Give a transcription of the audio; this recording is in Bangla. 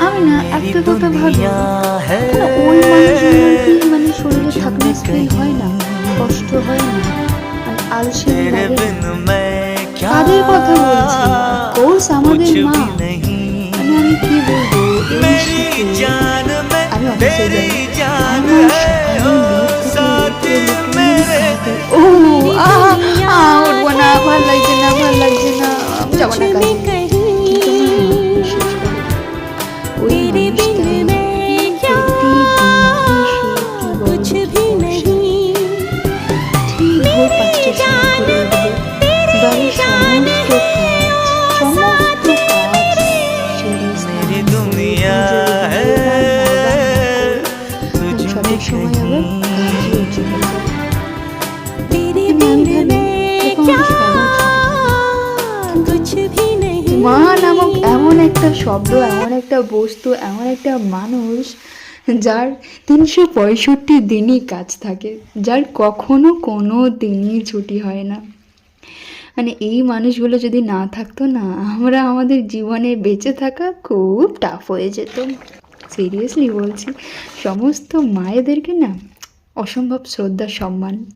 আমি না একটা কথা ভাবি, ওই মানুষগুলোর কি মানে শরীরে থাকলেস ফিল হয় না, কষ্ট হয় না, আর আলসেমি লাগে না? কাদের কথা বলছি? অফকোর্স আমাদের মা। মানে আমি কি বলবো, এই শীতে আমি অফিসে যাই, আমার সকালে লেট থেকে উঠে ও উঠবো না, ভাল লাগছে না, ভাল লাগছে না, আমি যাবো না কাজে। কিন্তু আমার মা বিশ্বাস করো, ওই মানুষটা প্রতিদিন এসে কি বলো ঠিক ভোর 5টার সময় করে উঠবে, বাড়ির সমস্ত কাজ সেরে স্নান করে সঠিক সময় আবার কাজেও চলে যায়। মা নামক এমন একটা শব্দ, এমন একটা বস্তু, এমন একটা মানুষ যার 365 দিনই কাজ থাকে, যার কখনো কোনো দিনই ছুটি হয় না। মানে এই মানুষগুলো যদি না থাকতো না, আমরা আমাদের জীবনে বেঁচে থাকা খুব টাফ হয়ে যেত। সিরিয়াসলি বলছি, সমস্ত মায়েদেরকে না অসম্ভব শ্রদ্ধা সম্মান।